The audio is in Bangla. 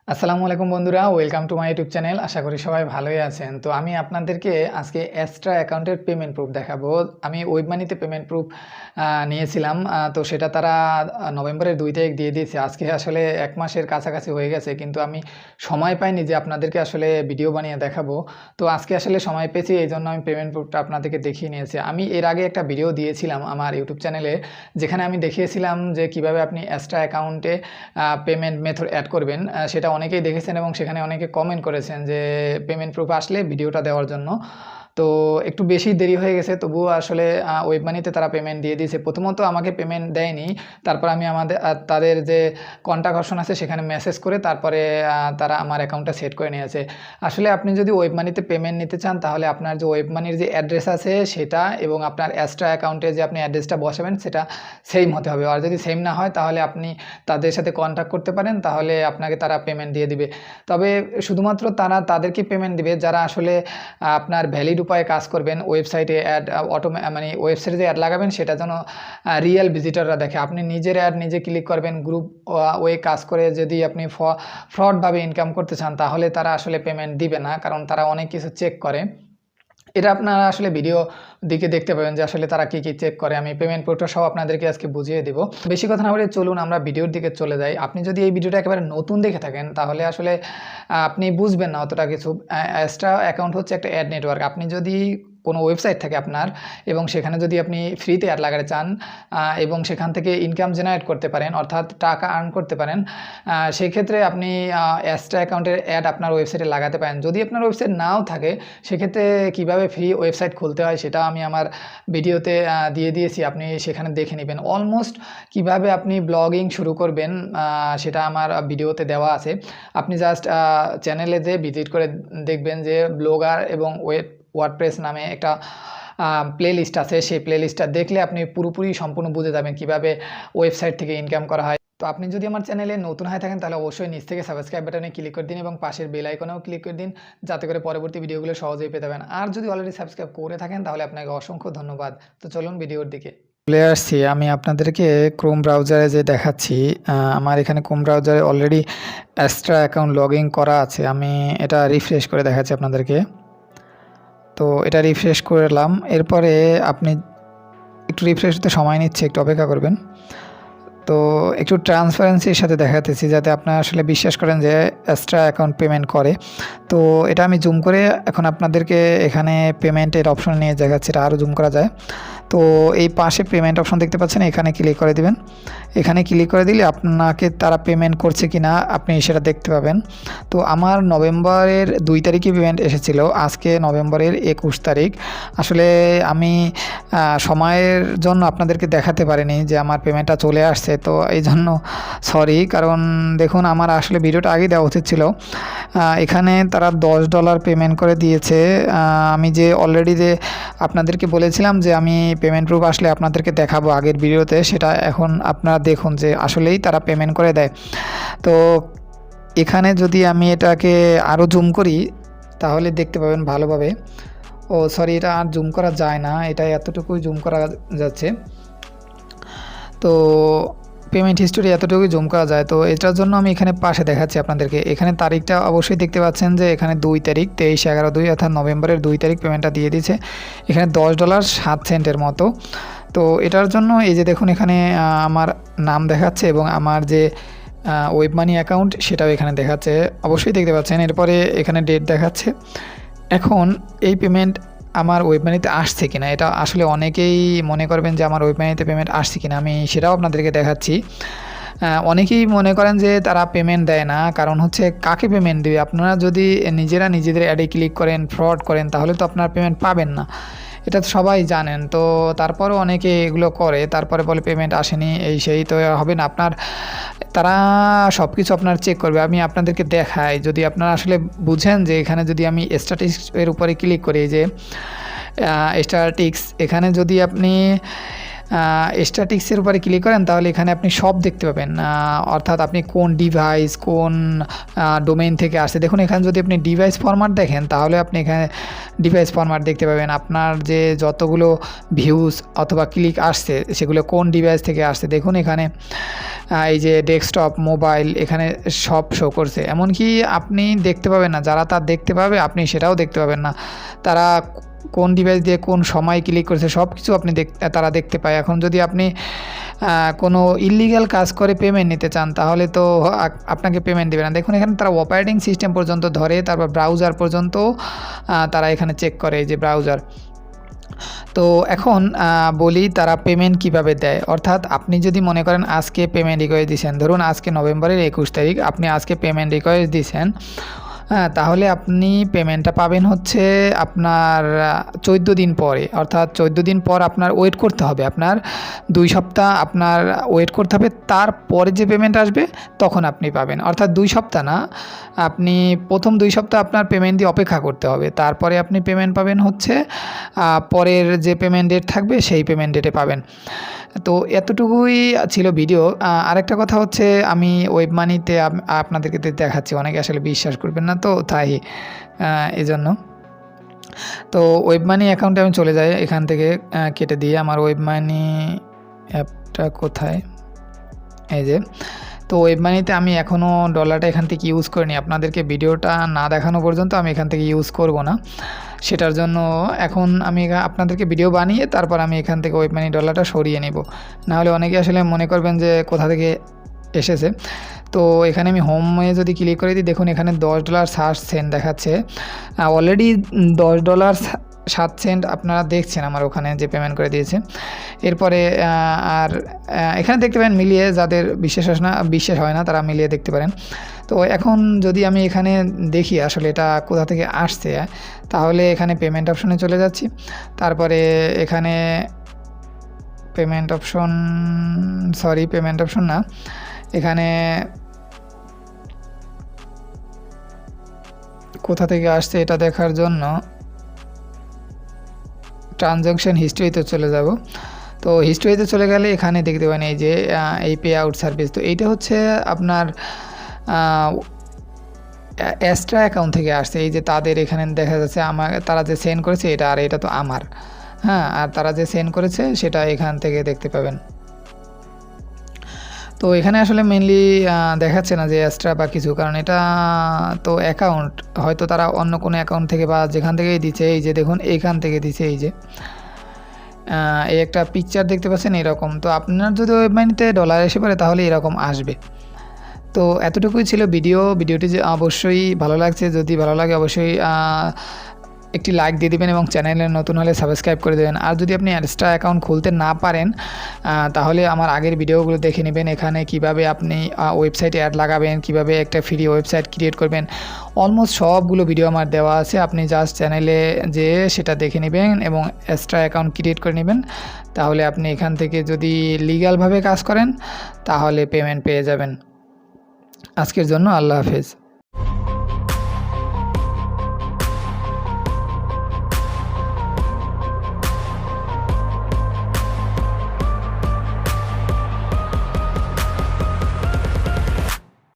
আসসালামু আলাইকুম বন্ধুরা, welcome to my YouTube channel. আশা করি সবাই ভালোই আছেন। তো আমি আপনাদেরকে আজকে এক্সট্রা অ্যাকাউন্টের পেমেন্ট প্রুফ দেখাবো। আমি ওয়েব মানিতে পেমেন্ট প্রুফ নিয়েছিলাম। তো সেটা তারা নভেম্বরের 2 তারিখ দিয়ে দিয়েছে। আজকে আসলে 1 মাসের কাছাকাছি হয়ে গেছে, কিন্তু আমি সময় পাইনি যে আপনাদেরকে আসলে ভিডিও বানিয়ে দেখাবো। তো আজকে আসলে সময় পেয়েছি, এই জন্য আমি পেমেন্ট প্রুফটা আপনাদেরকে দেখিয়ে নিয়েছি। আমি এর আগে একটা ভিডিও দিয়েছিলাম আমার ইউটিউব চ্যানেলে, যেখানে আমি দেখিয়েছিলাম যে কিভাবে আপনি এক্সট্রা অ্যাকাউন্টে পেমেন্ট মেথড অ্যাড করবেন। সেটা অনেকেই দেখেছেন এবং সেখানে অনেকে কমেন্ট করেছেন যে পেমেন্ট প্রুফ আসলে ভিডিওটা দেওয়ার জন্য। তো একটু বেশি দেরি হয়ে গেছে, তবুও আসলে ওয়েব মানিতে তারা পেমেন্ট দিয়ে দিয়েছে। প্রথমত আমাকে পেমেন্ট দেয়নি, তারপর আমি তাদের যে কন্ট্যাক্ট অপশন আছে সেখানে মেসেজ করে তারপরে তারা আমার অ্যাকাউন্টটা সেট করে নিয়েছে। আসলে আপনি যদি ওয়েব মানিতে পেমেন্ট নিতে চান, তাহলে আপনার যে ওয়েব মানির যে অ্যাড্রেস আছে সেটা এবং আপনার এক্সট্রা অ্যাকাউন্টে যে আপনি অ্যাড্রেসটা বসাবেন সেটা সেম হতে হবে। আর যদি সেম না হয় তাহলে আপনি তাদের সাথে কন্ট্যাক্ট করতে পারেন, তাহলে আপনাকে তারা পেমেন্ট দিয়ে দিবে। তবে শুধুমাত্র তারা তাদেরকে পেমেন্ট দিবে যারা আসলে আপনার ভ্যালিড উপায়ে কাজ করবেন। ওয়েবসাইটে অ্যাড মানে ওয়েবসাইটে যে অ্যাড লাগাবেন সেটা যেন রিয়েল ভিজিটররা দেখে। আপনি নিজের অ্যাড নিজে ক্লিক করবেন, গ্রুপ ওয়ে কাজ করে যদি আপনি ফ্রডভাবে ইনকাম করতে চান, তাহলে তারা আসলে পেমেন্ট দিবে না, কারণ তারা অনেক কিছু চেক করে। এটা আপনারা আসলে ভিডিও দিকে দেখতে পাবেন যে আসলে তারা কি চেক করে। আমি পেমেন্ট প্রুফটা সব আপনাদেরকে আজকে বুঝিয়ে দেব। বেশি কথা না বলে চলুন আমরা ভিডিওর দিকে চলে যাই। আপনি যদি এই ভিডিওটা একেবারে নতুন দেখে থাকেন, তাহলে আসলে আপনি বুঝবেন না অতটা কিছু। এক্সট্রা অ্যাকাউন্ট হচ্ছে একটা অ্যাড নেটওয়ার্ক। আপনি যদি কোনো ওয়েবসাইট থাকে আপনার এবং সেখানে যদি আপনি ফ্রিতে অ্যাড লাগাতে চান এবং সেখান থেকে ইনকাম জেনারেট করতে পারেন, অর্থাৎ টাকা আর্ন করতে পারেন, সেই ক্ষেত্রে আপনি এক্সট্রা অ্যাকাউন্টের অ্যাড আপনার ওয়েবসাইটে লাগাতে পারেন। যদি আপনার ওয়েবসাইট নাও থাকে, সেক্ষেত্রে কিভাবে ফ্রি ওয়েবসাইট খুলতে হয় সেটা আমি আমার ভিডিওতে দিয়ে দিয়েছি, আপনি সেখানে দেখে নেবেন। অলমোস্ট কিভাবে আপনি ব্লগিং শুরু করবেন সেটা আমার ভিডিওতে দেওয়া আছে। আপনি জাস্ট চ্যানেলে যেয়ে ভিজিট করে দেখবেন যে ব্লগার এবং ওয়ার্ডপ্রেস নামে একটা প্লেলিস্ট আছে। সেই প্লেলিস্টটা দেখলে আপনি পুরোপুরি সম্পূর্ণ বুঝে যাবেন কিভাবে ওয়েবসাইট থেকে ইনকাম করা হয়। তো আপনি যদি আমার চ্যানেলে নতুন হয়ে থাকেন, তাহলে অবশ্যই নিচ থেকে সাবস্ক্রাইব বাটনে ক্লিক করে দিন এবং পাশের বেল আইকনেও ক্লিক করে দিন, যাতে করে পরবর্তী ভিডিওগুলো সহজেই পেতে পারেন। আর যদি অলরেডি সাবস্ক্রাইব করে থাকেন, তাহলে আপনাকে অসংখ্য ধন্যবাদ। তো চলুন ভিডিওর দিকে চলে আসছি। আমি আপনাদেরকে ক্রোম ব্রাউজারে যে দেখাচ্ছি, আমার এখানে ক্রোম ব্রাউজারে already extra account log in করা আছে। আমি এটা রিফ্রেশ করে দেখাচ্ছি আপনাদেরকে। তো এটা রিফ্রেশ করলাম, এরপরে আপনি একটু রিফ্রেশ হতে সময় নিচ্ছে, একটু অপেক্ষা করবেন। তো একটু ট্রান্সপারেন্সির সাথে দেখাতেছি, যাতে আপনারা আসলে বিশ্বাস করেন যে এক্সট্রা অ্যাকাউন্ট পেমেন্ট করে। তো এটা আমি জুম করে এখন আপনাদেরকে এখানে পেমেন্টের অপশন নিয়ে দেখাচ্ছি, এটা আরও জুম করা যায়। তো এই পাশে পেমেন্ট অপশন দেখতে পাচ্ছেন, এখানে ক্লিক করে দিবেন। এখানে ক্লিক করে দিলে আপনাকে তারা পেমেন্ট করছে কি না আপনি সেটা দেখতে পাবেন। তো আমার নভেম্বরের 2 তারিখে পেমেন্ট এসেছিলো, আজকে নভেম্বরের 21 তারিখ। আসলে আমি সময়ের জন্য আপনাদেরকে দেখাতে পারিনি যে আমার পেমেন্টটা চলে আসছে, তো এই জন্য সরি। কারণ দেখুন, আমার আসলে ভিডিওটা আগে দেওয়া উচিত ছিল। এখানে তারা $10 পেমেন্ট করে দিয়েছে। আমি যে অলরেডি যে আপনাদেরকে বলেছিলাম যে আমি পেমেন্ট প্রুফ আসলে আপনাদেরকে দেখাবো আগের ভিডিওতে, সেটা এখন আপনারা দেখুন যে আসলেই তারা পেমেন্ট করে দেয়। তো এখানে যদি আমি এটাকে আরও জুম করি, তাহলে দেখতে পাবেন ভালোভাবে। ও সরি, এটা আর জুম করা যায় না, এটা এতটুকুই জুম করা যাচ্ছে। তো পেমেন্ট হিস্টোরি এতটুকুই জুম করা যায়। তো এটার জন্য আমি এখানে পাশে দেখাচ্ছি আপনাদেরকে। এখানে তারিখটা অবশ্যই দেখতে পাচ্ছেন যে এখানে 2 তারিখ 23/11/2, অর্থাৎ নভেম্বরের 2 তারিখ পেমেন্টটা দিয়ে দিয়েছে। এখানে $10.07 মতো। তো এটার জন্য এই যে দেখুন, এখানে আমার নাম দেখাচ্ছে এবং আমার যে ওয়েব মানি অ্যাকাউন্ট সেটাও এখানে দেখাচ্ছে, অবশ্যই দেখতে পাচ্ছেন। এরপরে এখানে ডেট দেখাচ্ছে। এখন এই পেমেন্ট আমার ওয়েব মানিতে আসছে কিনা, এটা আসলে অনেকেই মনে করবেন যে আমার ওয়েব মানিতে পেমেন্ট আসছে কিনা, আমি সেটাও আপনাদেরকে দেখাচ্ছি। অনেকেই মনে করেন যে তারা পেমেন্ট দেয় না, কারণ হচ্ছে কাকে পেমেন্ট দেবে। আপনারা যদি নিজেরা নিজেদের অ্যাডে ক্লিক করেন, ফ্রড করেন, তাহলে তো আপনারা পেমেন্ট পাবেন না, এটা তো সবাই জানেন। তো তারপরও অনেকে এগুলো করে, তারপরে বলে পেমেন্ট আসেনি, এই সেই। তো হবে না, আপনার তারা সব কিছু আপনার চেক করবে। আমি আপনাদেরকে দেখাই, যদি আপনারা আসলে বুঝেন যে এখানে যদি আমি স্ট্যাটিস্টিক্সের উপরে ক্লিক করি, যে স্ট্যাটিস্টিক্স, এখানে যদি আপনি স্ট্যাটিক্সের উপরে ক্লিক করেন তাহলে এখানে আপনি সব দেখতে পাবেন, অর্থাৎ আপনি কোন ডিভাইস কোন ডোমেইন থেকে আসছে। দেখুন এখানে যদি আপনি ডিভাইস ফরম্যাট দেখেন তাহলে আপনি এখানে ডিভাইস ফরম্যাট দেখতে পাবেন, আপনার যে যতগুলো ভিউজ অথবা ক্লিক আসছে সেগুলো কোন ডিভাইস থেকে আসছে। দেখুন এখানে এই যে ডেস্কটপ, মোবাইল, এখানে সব শো করছে। এমনকি আপনি দেখতে পাবেন না, যারা তার দেখতে পাবে আপনি সেটাও দেখতে পাবেন না, তারা কোন ডিভাইস দিয়ে কোন সময় ক্লিক করেছে সব কিছু আপনি তারা দেখতে পায়। এখন যদি আপনি কোনো ইললিগ্যাল কাজ করে পেমেন্ট নিতে চান তাহলে তো আপনাকে পেমেন্ট দেবে না। দেখুন এখানে তারা অপারেটিং সিস্টেম পর্যন্ত ধরে, তারপর ব্রাউজার পর্যন্ত তারা এখানে চেক করে, এই যে ব্রাউজার। তো এখন বলি তারা পেমেন্ট কিভাবে দেয়। অর্থাৎ আপনি যদি মনে করেন আজকে পেমেন্ট রিকোয়েস্ট দিয়েছেন, ধরুন আজকে নভেম্বরের 21 তারিখ আপনি আজকে পেমেন্ট রিকোয়েস্ট দিয়েছেন, তাহলে আপনি পেমেন্টটা পাবেন হচ্ছে আপনার 14 দিন পরে। অর্থাৎ 14 দিন পর আপনার ওয়েট করতে হবে, আপনার 2 সপ্তাহ আপনার ওয়েট করতে হবে, তারপরে যে পেমেন্ট আসবে তখন আপনি পাবেন। অর্থাৎ 2 সপ্তাহ না, আপনি প্রথম 2 সপ্তাহ আপনার পেমেন্ট দিয়ে অপেক্ষা করতে হবে, তারপরে আপনি পেমেন্ট পাবেন হচ্ছে পরের যে পেমেন্ট ডেট থাকবে সেই পেমেন্ট ডেটে পাবেন। তো এতটুকুই ছিল ভিডিও। আরেকটা কথা হচ্ছে আমি ওয়েব মানিতে আপনাদেরকে দেখাচ্ছি, অনেকে আসলে বিশ্বাস করবেন না, তো তাই এজন্য। তো ওয়েব মানি অ্যাকাউন্টে আমি চলে যাই, এখান থেকে কেটে দিয়ে আমার ওয়েব মানি অ্যাপটা কোথায়, এই যে। তো ওয়েব মানিতে আমি এখনও ডলারটা এখান থেকে ইউজ করিনি, আপনাদেরকে ভিডিওটা না দেখানো পর্যন্ত আমি এখান থেকে ইউজ করব না। সেটার জন্য এখন আমি আপনাদেরকে ভিডিও বানিয়ে তারপর আমি এখান থেকে ওয়েব মানি ডলারটা সরিয়ে নেব, নাহলে অনেকে আসলে মনে করবেন যে কোথা থেকে এসেছে। তো এখানে আমি হোমে যদি ক্লিক করে দিই, দেখুন এখানে $10.60 দেখাচ্ছে, অলরেডি $10.07 আপনারা দেখছেন আমার ওখানে যে পেমেন্ট করে দিয়েছে। এরপরে আর এখানে দেখতে পারেন মিলিয়ে, যাদের বিশ্বাস হয় না তারা মিলিয়ে দেখতে পারেন। তো এখন যদি আমি এখানে দেখি আসলে এটা কোথা থেকে আসছে, তাহলে এখানে পেমেন্ট অপশনে চলে যাচ্ছি, তারপরে এখানে পেমেন্ট অপশন না, এখানে কোথা থেকে আসছে এটা দেখার জন্য ট্রানজ্যাকশন হিস্ট্রিতে চলে যাব। তো হিস্ট্রিতে চলে গেলে এখানে দেখতে পাবেন এই যে এই পে আউট সার্ভিস। তো এইটা হচ্ছে আপনার এক্সট্রা অ্যাকাউন্ট থেকে আসছে, এই যে তাদের এখানে দেখা যাচ্ছে তারা যে সেন্ড করেছে এটা, আর এটা তো আমার, আর তারা যে সেন্ড করেছে সেটা এখান থেকে দেখতে পাবেন। তো এখানে আসলে মেনলি দেখাচ্ছে না যে এক্সট্রা বা কিছু, কারণ এটা তো অ্যাকাউন্ট, হয়তো তারা অন্য কোনো অ্যাকাউন্ট থেকে বা যেখান থেকেই দিচ্ছে, এই যে দেখুন এইখান থেকে দিচ্ছে, এই যে এই একটা পিকচার দেখতে পাচ্ছেন এরকম। তো আপনার যদি ওয়েব মানিতে ডলার এসে পড়ে তাহলে এরকম আসবে। তো এতটুকুই ছিল ভিডিওটি যে অবশ্যই ভালো লাগছে, যদি ভালো লাগে অবশ্যই একটি লাইক দিয়ে দেবেন এবং চ্যানেলে নতুন হলে সাবস্ক্রাইব করে দেবেন। আর যদি আপনি এক্সট্রা অ্যাকাউন্ট খুলতে না পারেন তাহলে আমার আগের ভিডিওগুলো দেখে নেবেন, এখানে কিভাবে আপনি ওয়েবসাইটে অ্যাড লাগাবেন, কিভাবে একটা ফ্রি ওয়েবসাইট ক্রিয়েট করবেন, অলমোস্ট সবগুলো ভিডিও আমার দেওয়া আছে। আপনি জাস্ট চ্যানেলে যেয়ে সেটা দেখে নেবেন এবং এক্সট্রা অ্যাকাউন্ট ক্রিয়েট করে নেবেন, তাহলে আপনি এখান থেকে যদি লিগ্যালভাবে কাজ করেন তাহলে পেমেন্ট পেয়ে যাবেন। আজকের জন্য আল্লাহ হাফেজ।